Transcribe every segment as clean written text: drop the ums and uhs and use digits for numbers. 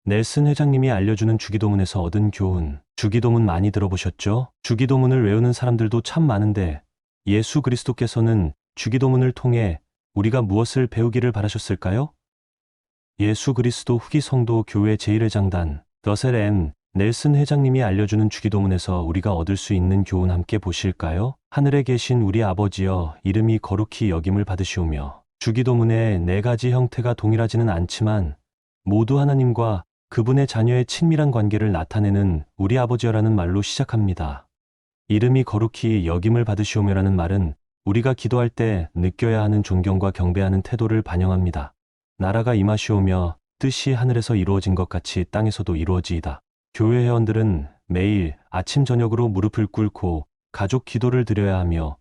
넬슨 회장님이 알려주는 주기도문에서 얻은 교훈. 주기도문 많이 들어보셨죠? 주기도문을 외우는 사람들도 참 많은데 예수 그리스도께서는 주기도문을 통해 우리가 무엇을 배우기를 바라셨을까요? 예수 그리스도 후기 성도 교회 제1회장단 러셀 M. 넬슨 회장님이 알려주는 주기도문에서 우리가 얻을 수 있는 교훈 함께 보실까요? 하늘에 계신 우리 아버지여, 이름이 거룩히 여김을 받으시오며. 주기도문의 네 가지 형태가 동일하지는 않지만 모두 하나님과 그분의 자녀의 친밀한 관계를 나타내는 우리 아버지여라는 말로 시작합니다. 이름이 거룩히 여김을 받으시오며라는 말은 우리가 기도할 때 느껴야 하는 존경과 경배하는 태도를 반영합니다. 나라가 임하시오며 뜻이 하늘에서 이루어진 것 같이 땅에서도 이루어지이다. 교회 회원들은 매일 아침 저녁으로 무릎을 꿇고 가족 기도를 드려야 하며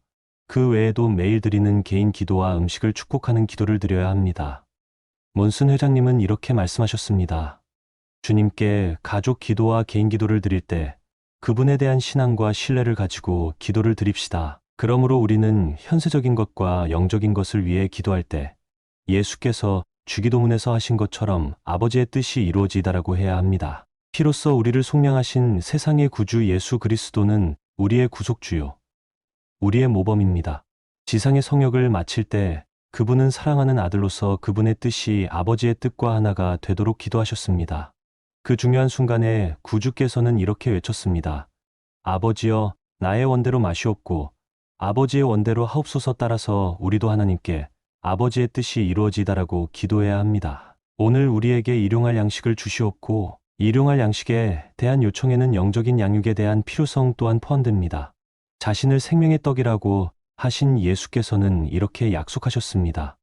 그 외에도 매일 드리는 개인 기도와 음식을 축복하는 기도를 드려야 합니다. 몬슨 회장님은 이렇게 말씀하셨습니다. 주님께 가족 기도와 개인 기도를 드릴 때 그분에 대한 신앙과 신뢰를 가지고 기도를 드립시다. 그러므로 우리는 현세적인 것과 영적인 것을 위해 기도할 때 예수께서 주기도문에서 하신 것처럼 아버지의 뜻이 이루어지다라고 해야 합니다. 피로써 우리를 속량하신 세상의 구주 예수 그리스도는 우리의 구속주요, 우리의 모범입니다. 지상의 성역을 마칠 때 그분은 사랑하는 아들로서 그분의 뜻이 아버지의 뜻과 하나가 되도록 기도하셨습니다. 그 중요한 순간에 구주께서는 이렇게 외쳤습니다. 아버지여, 나의 원대로 마시옵고 아버지의 원대로 하옵소서. 따라서 우리도 하나님께 아버지의 뜻이 이루어지다라고 기도해야 합니다. 오늘 우리에게 일용할 양식을 주시옵고 일용할 양식에 대한 요청에는 영적인 양육에 대한 필요성 또한 포함됩니다. 자신을 생명의 떡이라고 하신 예수께서는 이렇게 약속하셨습니다.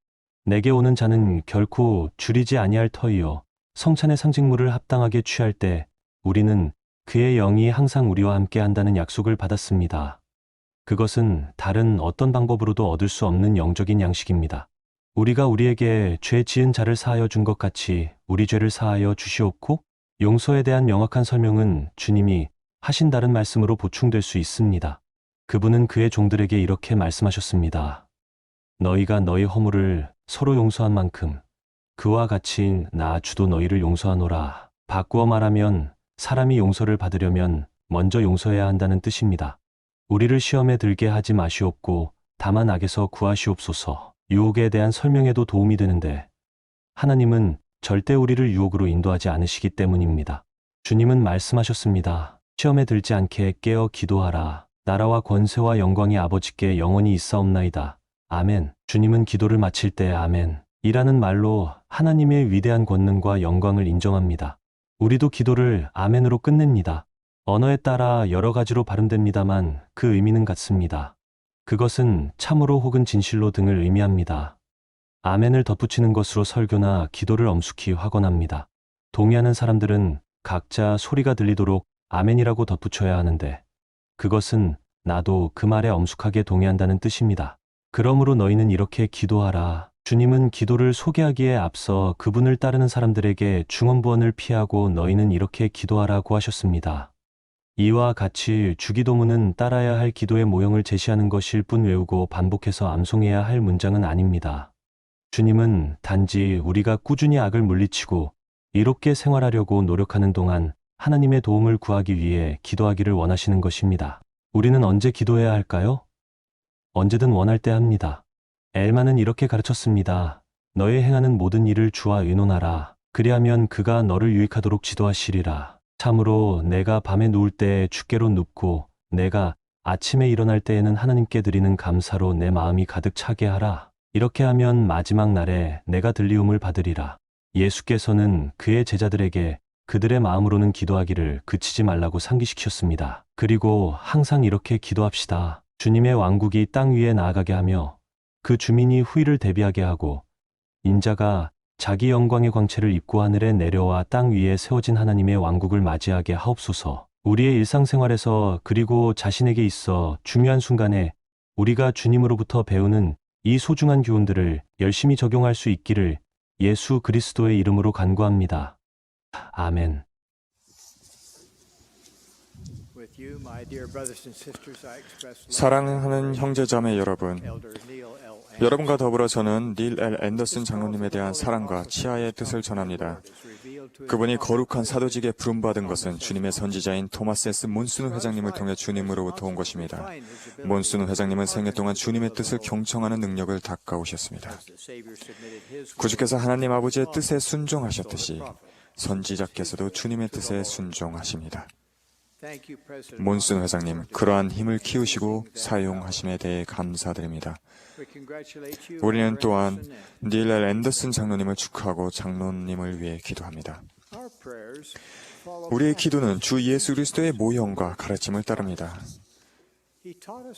내게 오는 자는 결코 줄이지 아니할 터이요 성찬의 상징물을 합당하게 취할 때 우리는 그의 영이 항상 우리와 함께 한다는 약속을 받았습니다. 그것은 다른 어떤 방법으로도 얻을 수 없는 영적인 양식입니다. 우리가 우리에게 죄 지은 자를 사하여 준 것 같이 우리 죄를 사하여 주시옵고 용서에 대한 명확한 설명은 주님이 하신 다른 말씀으로 보충될 수 있습니다. 그분은 그의 종들에게 이렇게 말씀하셨습니다. 너희가 너희 허물을 서로 용서한 만큼 그와 같이 나 주도 너희를 용서하노라. 바꾸어 말하면 사람이 용서를 받으려면 먼저 용서해야 한다는 뜻입니다. 우리를 시험에 들게 하지 마시옵고 다만 악에서 구하시옵소서. 유혹에 대한 설명에도 도움이 되는데 하나님은 절대 우리를 유혹으로 인도하지 않으시기 때문입니다. 주님은 말씀하셨습니다. 시험에 들지 않게 깨어 기도하라. 나라와 권세와 영광이 아버지께 영원히 있사옵나이다. 아멘. 주님은 기도를 마칠 때 아멘 이라는 말로 하나님의 위대한 권능과 영광을 인정합니다. 우리도 기도를 아멘으로 끝냅니다. 언어에 따라 여러 가지로 발음됩니다만 그 의미는 같습니다. 그것은 참으로 혹은 진실로 등을 의미합니다. 아멘을 덧붙이는 것으로 설교나 기도를 엄숙히 확언합니다. 동의하는 사람들은 각자 소리가 들리도록 아멘이라고 덧붙여야 하는데 그것은 나도 그 말에 엄숙하게 동의한다는 뜻입니다. 그러므로 너희는 이렇게 기도하라. 주님은 기도를 소개하기에 앞서 그분을 따르는 사람들에게 중언부언을 피하고 너희는 이렇게 기도하라고 하셨습니다. 이와 같이 주기도문은 따라야 할 기도의 모형을 제시하는 것일 뿐 외우고 반복해서 암송해야 할 문장은 아닙니다. 주님은 단지 우리가 꾸준히 악을 물리치고 이롭게 생활하려고 노력하는 동안 하나님의 도움을 구하기 위해 기도하기를 원하시는 것입니다. 우리는 언제 기도해야 할까요? 언제든 원할 때 합니다. 엘마는 이렇게 가르쳤습니다. 너의 행하는 모든 일을 주와 의논하라. 그리하면 그가 너를 유익하도록 지도하시리라. 참으로 내가 밤에 누울 때에 주께로 눕고 내가 아침에 일어날 때에는 하나님께 드리는 감사로 내 마음이 가득 차게 하라. 이렇게 하면 마지막 날에 내가 들리움을 받으리라. 예수께서는 그의 제자들에게 그들의 마음으로는 기도하기를 그치지 말라고 상기시켰습니다. 그리고 항상 이렇게 기도합시다. 주님의 왕국이 땅 위에 나아가게 하며 그 주민이 후일을 대비하게 하고 인자가 자기 영광의 광채를 입고 하늘에 내려와 땅 위에 세워진 하나님의 왕국을 맞이하게 하옵소서. 우리의 일상생활에서 그리고 자신에게 있어 중요한 순간에 우리가 주님으로부터 배우는 이 소중한 교훈들을 열심히 적용할 수 있기를 예수 그리스도의 이름으로 간구합니다. 아멘. 사랑하는 형제자매 여러분, 여러분과 더불어 저는 닐 L. 앤더슨 장로님에 대한 사랑과 치하의 뜻을 전합니다. 그분이 거룩한 사도직에 부름받은 것은 주님의 선지자인 토마스 S. 몬스누 회장님을 통해 주님으로부터 온 것입니다. 몬스누 회장님은 생애 동안 주님의 뜻을 경청하는 능력을 닦아오셨습니다. 구주께서 하나님 아버지의 뜻에 순종하셨듯이 선지자께서도 주님의 뜻에 순종하십니다. 몬슨 회장님, 그러한 힘을 키우시고 사용하심에 대해 감사드립니다. 우리는 또한 닐 L. 앤더슨 장로님을 축하하고 장로님을 위해 기도합니다. 우리의 기도는 주 예수 그리스도의 모형과 가르침을 따릅니다.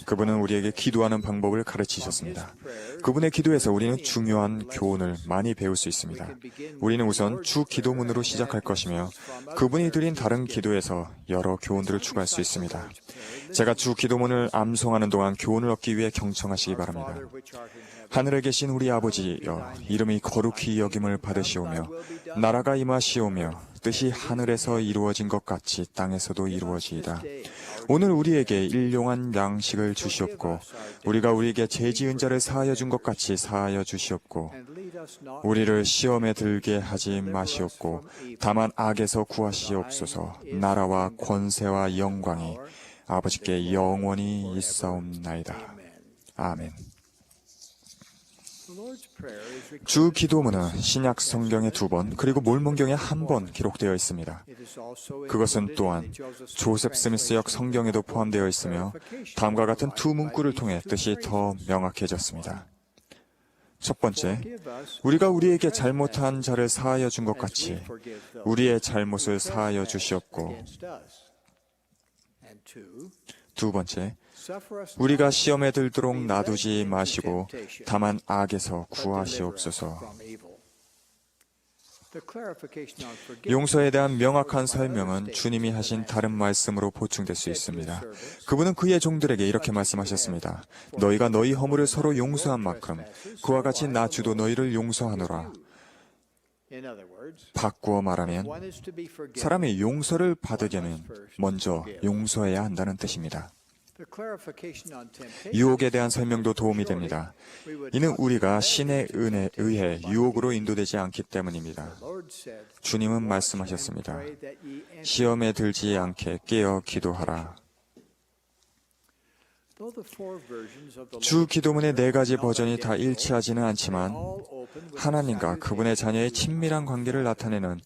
그분은 우리에게 기도하는 방법을 가르치셨습니다. 그분의 기도에서 우리는 중요한 교훈을 많이 배울 수 있습니다. 우리는 우선 주 기도문으로 시작할 것이며 그분이 드린 다른 기도에서 여러 교훈들을 추가할 수 있습니다. 제가 주 기도문을 암송하는 동안 교훈을 얻기 위해 경청하시기 바랍니다. 하늘에 계신 우리 아버지여, 이름이 거룩히 여김을 받으시오며 나라가 임하시오며 뜻이 하늘에서 이루어진 것 같이 땅에서도 이루어지이다. 오늘 우리에게 일용한 양식을 주시옵고 우리가 우리에게 죄 지은 자를 사하여 준 것 같이 사하여 주시옵고 우리를 시험에 들게 하지 마시옵고 다만 악에서 구하시옵소서. 나라와 권세와 영광이 아버지께 영원히 있사옵나이다. 아멘. 주 기도문은 신약 성경에 2번 그리고 몰몬경에 1번 기록되어 있습니다. 그것은 또한 조셉 스미스역 성경에도 포함되어 있으며 다음과 같은 두 문구를 통해 뜻이 더 명확해졌습니다. 첫 번째, 우리가 우리에게 잘못한 자를 사하여 준 것 같이 우리의 잘못을 사하여 주시옵고, 두 번째, 우리가 시험에 들도록 놔두지 마시고 다만 악에서 구하시옵소서. 용서에 대한 명확한 설명은 주님이 하신 다른 말씀으로 보충될 수 있습니다. 그분은 그의 종들에게 이렇게 말씀하셨습니다. 너희가 너희 허물을 서로 용서한 만큼 그와 같이 나 주도 너희를 용서하노라. 바꾸어 말하면 사람이 용서를 받으려면 먼저 용서해야 한다는 뜻입니다. 유혹에 대한 설명도 도움이 됩니다. 이는 우리가 신의 은혜에 의해 유혹으로 인도되지 않기 때문입니다. 주님은 말씀하셨습니다. 시험에 들지 않게 깨어 기도하라. 주 기도문의 4가지 버전이 다 일치하지는 않지만 하나님과 그분의 자녀의 친밀한 관계를 나타내는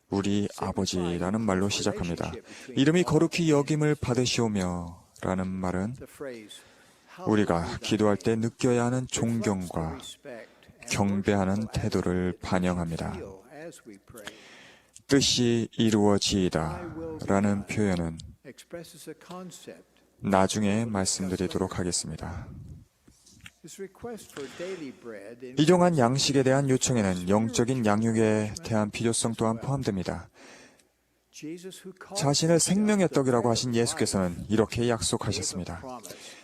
우리 아버지라는 말로 시작합니다. 이름이 거룩히 여김을 받으시오며 라는 말은 우리가 기도할 때 느껴야 하는 존경과 경배하는 태도를 반영합니다. 뜻이 이루어지이다 라는 표현은 나중에 말씀드리도록 하겠습니다. 일용한 양식에 대한 요청에는 영적인 양육에 대한 필요성 또한 포함됩니다. 자신을 생명의 떡이라고 하신 예수께서는 이렇게 약속하셨습니다.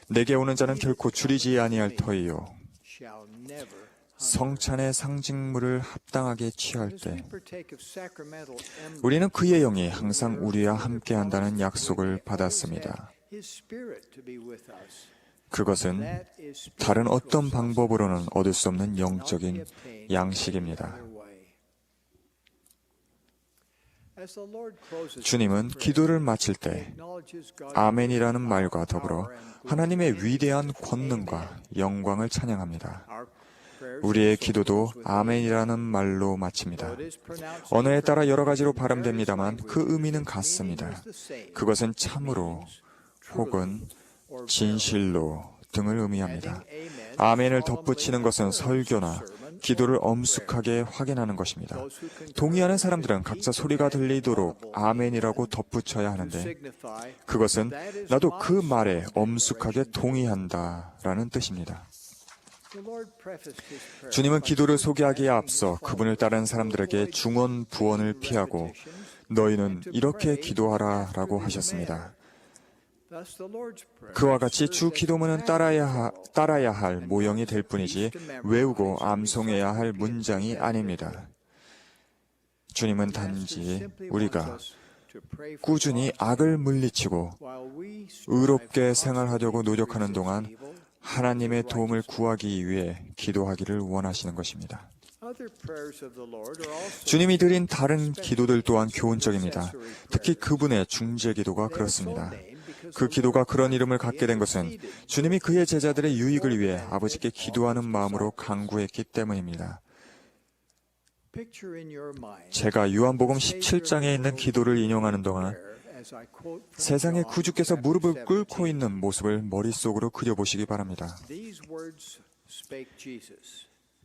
내게 오는 자는 결코 줄이지 아니할 터이요. 성찬의 상징물을 합당하게 취할 때 우리는 그의 영이 항상 우리와 함께한다는 약속을 받았습니다. 그것은 다른 어떤 방법으로는 얻을 수 없는 영적인 양식입니다. 주님은 기도를 마칠 때 아멘이라는 말과 더불어 하나님의 위대한 권능과 영광을 찬양합니다. 우리의 기도도 아멘이라는 말로 마칩니다. 언어에 따라 여러 가지로 발음됩니다만 그 의미는 같습니다. 그것은 참으로 혹은 진실로 등을 의미합니다. 아멘을 덧붙이는 것은 설교나 기도를 엄숙하게 확인하는 것입니다. 동의하는 사람들은 각자 소리가 들리도록 아멘이라고 덧붙여야 하는데 그것은 나도 그 말에 엄숙하게 동의한다 라는 뜻입니다. 주님은 기도를 소개하기에 앞서 그분을 따르는 사람들에게 중언 부언을 피하고 너희는 이렇게 기도하라 라고 하셨습니다. 그와 같이 주 기도문은 따라야 할 모형이 될 뿐이지 외우고 암송해야 할 문장이 아닙니다. 주님은 단지 우리가 꾸준히 악을 물리치고 의롭게 생활하려고 노력하는 동안 하나님의 도움을 구하기 위해 기도하기를 원하시는 것입니다. 주님이 드린 다른 기도들 또한 교훈적입니다. 특히 그분의 중재 기도가 그렇습니다. 그 기도가 그런 이름을 갖게 된 것은 주님이 그의 제자들의 유익을 위해 아버지께 기도하는 마음으로 강구했기 때문입니다. 제가 요한복음 17장에 있는 기도를 인용하는 동안 세상의 구주께서 무릎을 꿇고 있는 모습을 머릿속으로 그려보시기 바랍니다.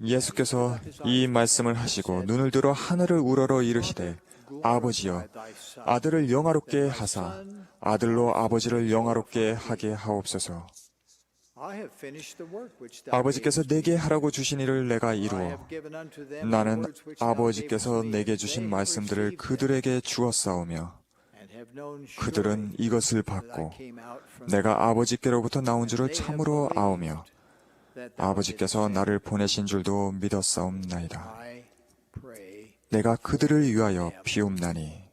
예수께서 이 말씀을 하시고 눈을 들어 하늘을 우러러 이르시되 아버지여 아들을 영화롭게 하사 아들로 아버지를 영화롭게 하게 하옵소서. 아버지께서 내게 하라고 주신 일을 내가 이루어 나는 아버지께서 내게 주신 말씀들을 그들에게 주었사오며 그들은 이것을 받고 내가 아버지께로부터 나온 줄을 참으로 아오며 아버지께서 나를 보내신 줄도 믿었사옵나이다. 내가 그들을 위하여 비옵나니.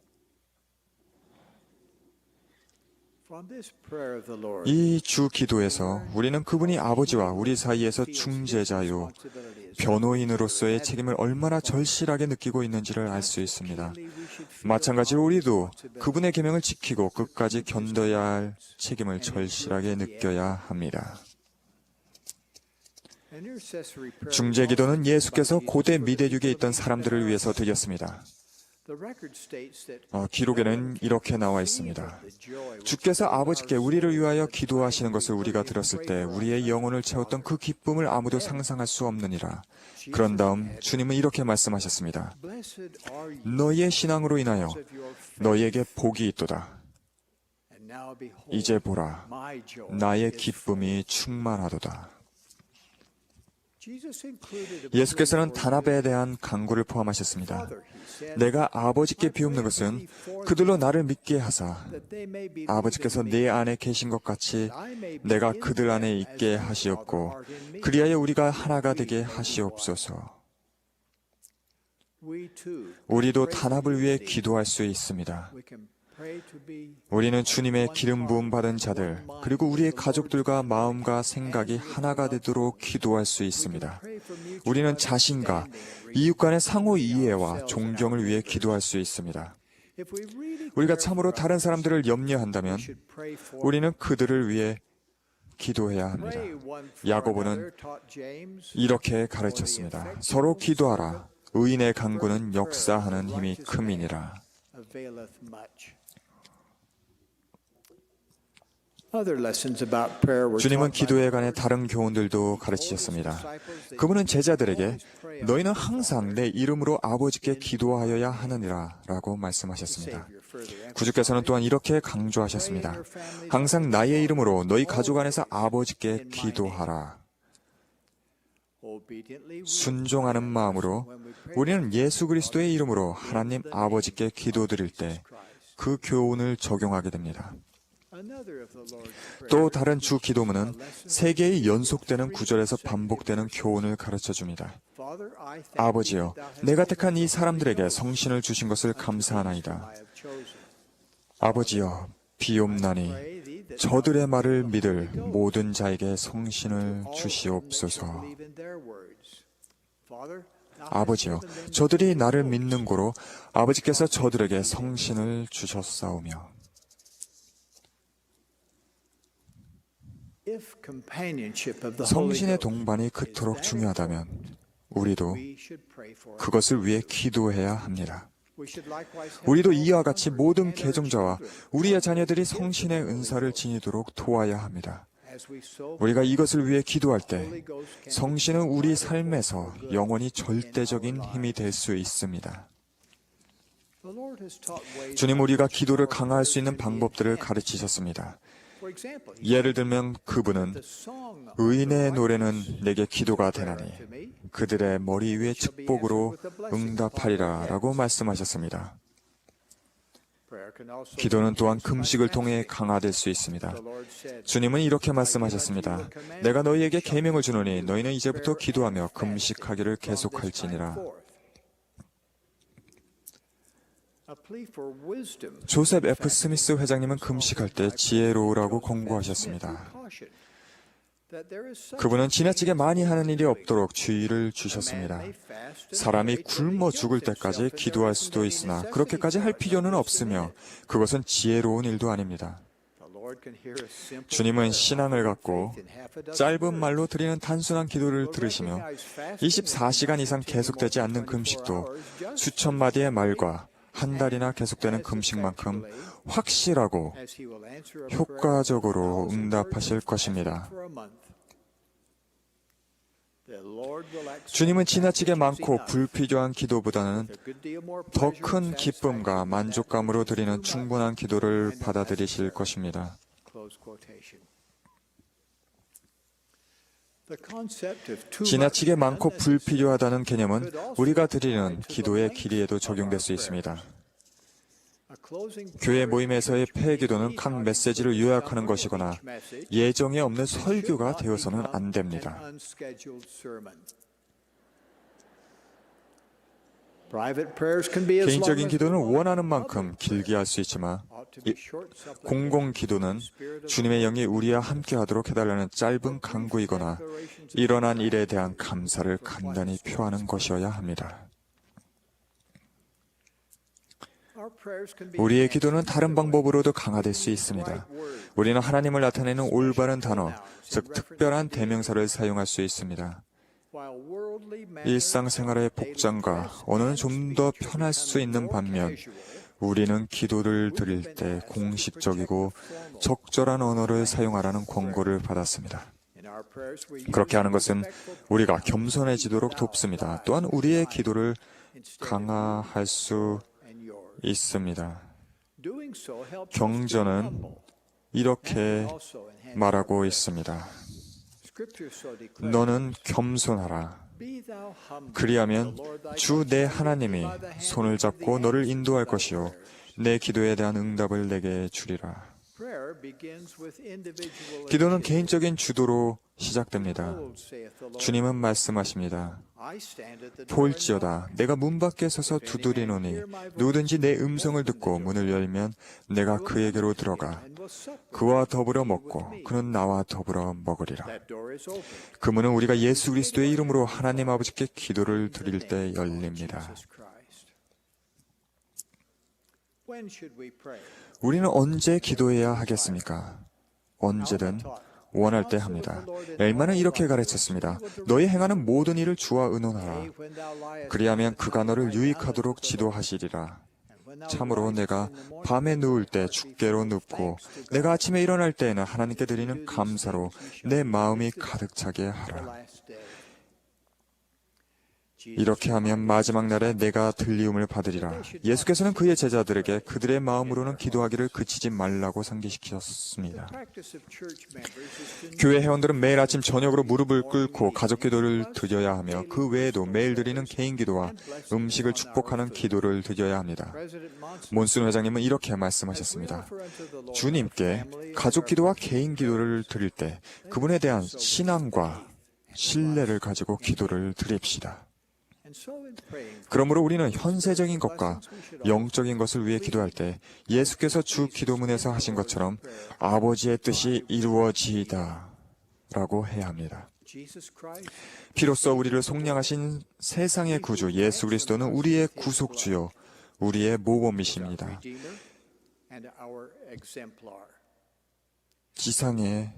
이 주 기도에서 우리는 그분이 아버지와 우리 사이에서 중재자요, 변호인으로서의 책임을 얼마나 절실하게 느끼고 있는지를 알 수 있습니다. 마찬가지로 우리도 그분의 계명을 지키고 끝까지 견뎌야 할 책임을 절실하게 느껴야 합니다. 중재기도는 예수께서 고대 미대륙에 있던 사람들을 위해서 드렸습니다. 기록에는 이렇게 나와 있습니다. 주께서 아버지께 우리를 위하여 기도하시는 것을 우리가 들었을 때 우리의 영혼을 채웠던 그 기쁨을 아무도 상상할 수 없느니라. 그런 다음 주님은 이렇게 말씀하셨습니다. 너희의 신앙으로 인하여 너희에게 복이 있도다. 이제 보라, 나의 기쁨이 충만하도다. 예수께서는 단합에 대한 강구를 포함하셨습니다. 내가 아버지께 비옵는 것은 그들로 나를 믿게 하사 아버지께서 내 안에 계신 것 같이 내가 그들 안에 있게 하시옵고 그리하여 우리가 하나가 되게 하시옵소서. 우리도 단합을 위해 기도할 수 있습니다. 우리는 주님의 기름 부음 받은 자들, 그리고 우리의 가족들과 마음과 생각이 하나가 되도록 기도할 수 있습니다. 우리는 자신과 이웃 간의 상호 이해와 존경을 위해 기도할 수 있습니다. 우리가 참으로 다른 사람들을 염려한다면 우리는 그들을 위해 기도해야 합니다. 야고보는 이렇게 가르쳤습니다. 서로 기도하라. 의인의 간구는 역사하는 힘이 큼이니라. 주님은 기도에 관해 다른 교훈들도 가르치셨습니다. 그분은 제자들에게 너희는 항상 내 이름으로 아버지께 기도하여야 하느니라 라고 말씀하셨습니다. 구주께서는 또한 이렇게 강조하셨습니다. 항상 나의 이름으로 너희 가족 안에서 아버지께 기도하라. 순종하는 마음으로 우리는 예수 그리스도의 이름으로 하나님 아버지께 기도드릴 때 그 교훈을 적용하게 됩니다. 또 다른 주 기도문은 세 개의 연속되는 구절에서 반복되는 교훈을 가르쳐 줍니다. 아버지여, 내가 택한 이 사람들에게 성신을 주신 것을 감사하나이다. 아버지여, 비옵나니 저들의 말을 믿을 모든 자에게 성신을 주시옵소서. 아버지여, 저들이 나를 믿는 고로 아버지께서 저들에게 성신을 주셨사오며. 성신의 동반이 그토록 중요하다면 우리도 그것을 위해 기도해야 합니다. 우리도 이와 같이 모든 개종자와 우리의 자녀들이 성신의 은사를 지니도록 도와야 합니다. 우리가 이것을 위해 기도할 때 성신은 우리 삶에서 영원히 절대적인 힘이 될 수 있습니다. 주님, 우리가 기도를 강화할 수 있는 방법들을 가르치셨습니다. 예를 들면 그분은 의인의 노래는 내게 기도가 되나니 그들의 머리 위에 축복으로 응답하리라 라고 말씀하셨습니다. 기도는 또한 금식을 통해 강화될 수 있습니다. 주님은 이렇게 말씀하셨습니다. 내가 너희에게 계명을 주노니 너희는 이제부터 기도하며 금식하기를 계속할지니라. 조셉 F. 스미스 회장님은 금식할 때 지혜로우라고 권고하셨습니다. 그분은 지나치게 많이 하는 일이 없도록 주의를 주셨습니다. 사람이 굶어 죽을 때까지 기도할 수도 있으나 그렇게까지 할 필요는 없으며 그것은 지혜로운 일도 아닙니다. 주님은 신앙을 갖고 짧은 말로 드리는 단순한 기도를 들으시며 24시간 이상 계속되지 않는 금식도 수천 마디의 말과 한 달이나 계속되는 금식만큼 확실하고 효과적으로 응답하실 것입니다. 주님은 지나치게 많고 불필요한 기도보다는 더 큰 기쁨과 만족감으로 드리는 충분한 기도를 받아들이실 것입니다. 지나치게 많고 불필요하다는 개념은 우리가 드리는 기도의 길이에도 적용될 수 있습니다. 교회 모임에서의 폐 기도는 각 메시지를 요약하는 것이거나 예정에 없는 설교가 되어서는 안 됩니다. 개인적인 기도는 원하는 만큼 길게 할 수 있지만 공공 기도는 주님의 영이 우리와 함께 하도록 해달라는 짧은 간구이거나 일어난 일에 대한 감사를 간단히 표하는 것이어야 합니다. 우리의 기도는 다른 방법으로도 강화될 수 있습니다. 우리는 하나님을 나타내는 올바른 단어, 즉 특별한 대명사를 사용할 수 있습니다. 일상생활의 복장과 언어는 좀 더 편할 수 있는 반면 우리는 기도를 드릴 때 공식적이고 적절한 언어를 사용하라는 권고를 받았습니다. 그렇게 하는 것은 우리가 겸손해지도록 돕습니다. 또한 우리의 기도를 강화할 수 있습니다. 경전은 이렇게 말하고 있습니다. 너는 겸손하라. 그리하면 주 내 하나님이 손을 잡고 너를 인도할 것이요 내 기도에 대한 응답을 내게 주리라. 기도는 개인적인 주도로 시작됩니다. 주님은 말씀하십니다. 볼지어다 내가 문 밖에 서서 두드리노니 누구든지 내 음성을 듣고 문을 열면 내가 그에게로 들어가 그와 더불어 먹고 그는 나와 더불어 먹으리라. 그 문은 우리가 예수 그리스도의 이름으로 하나님 아버지께 기도를 드릴 때 열립니다. 우리는 언제 기도해야 하겠습니까? 언제든 원할 때 합니다. 엘마는 이렇게 가르쳤습니다. 너희 행하는 모든 일을 주와 의논하라. 그리하면 그가 너를 유익하도록 지도하시리라. 참으로 내가 밤에 누울 때 주께로 눕고 내가 아침에 일어날 때에는 하나님께 드리는 감사로 내 마음이 가득 차게 하라. 이렇게 하면 마지막 날에 내가 들리움을 받으리라. 예수께서는 그의 제자들에게 그들의 마음으로는 기도하기를 그치지 말라고 상기시켰습니다. 교회 회원들은 매일 아침 저녁으로 무릎을 꿇고 가족 기도를 드려야 하며 그 외에도 매일 드리는 개인 기도와 음식을 축복하는 기도를 드려야 합니다. 몬슨 회장님은 이렇게 말씀하셨습니다. 주님께 가족 기도와 개인 기도를 드릴 때 그분에 대한 신앙과 신뢰를 가지고 기도를 드립시다. 그러므로 우리는 현세적인 것과 영적인 것을 위해 기도할 때 예수께서 주 기도문에서 하신 것처럼 아버지의 뜻이 이루어지이다 라고 해야 합니다. 피로써 우리를 속량하신 세상의 구주 예수 그리스도는 우리의 구속주요, 우리의 모범이십니다. 지상의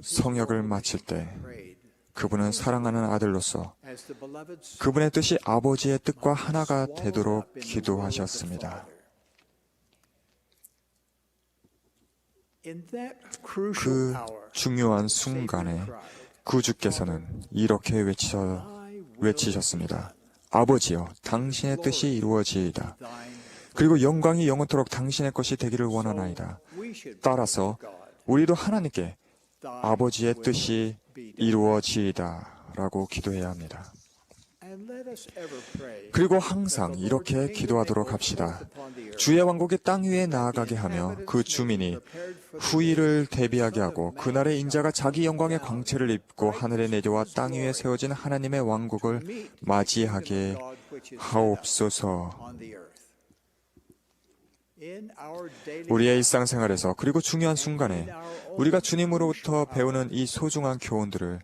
성역을 마칠 때 그분은 사랑하는 아들로서 그분의 뜻이 아버지의 뜻과 하나가 되도록 기도하셨습니다. 그 중요한 순간에 구주께서는 이렇게 외치셨습니다. 아버지여, 당신의 뜻이 이루어지이다. 그리고 영광이 영원토록 당신의 것이 되기를 원하나이다. 따라서 우리도 하나님께 아버지의 뜻이 이루어지이다 라고 기도해야 합니다. 그리고 항상 이렇게 기도하도록 합시다. 주의 왕국이 땅 위에 나아가게 하며 그 주민이 후일을 대비하게 하고 그날의 인자가 자기 영광의 광채를 입고 하늘에 내려와 땅 위에 세워진 하나님의 왕국을 맞이하게 하옵소서. 우리의 일상생활에서 그리고 중요한 순간에 우리가 주님으로부터 배우는 이 소중한 교훈들을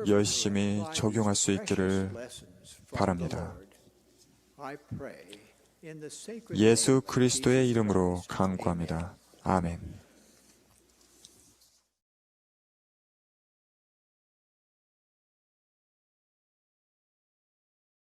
열심히 적용할 수 있기를 바랍니다. 예수 그리스도의 이름으로 간구합니다. 아멘.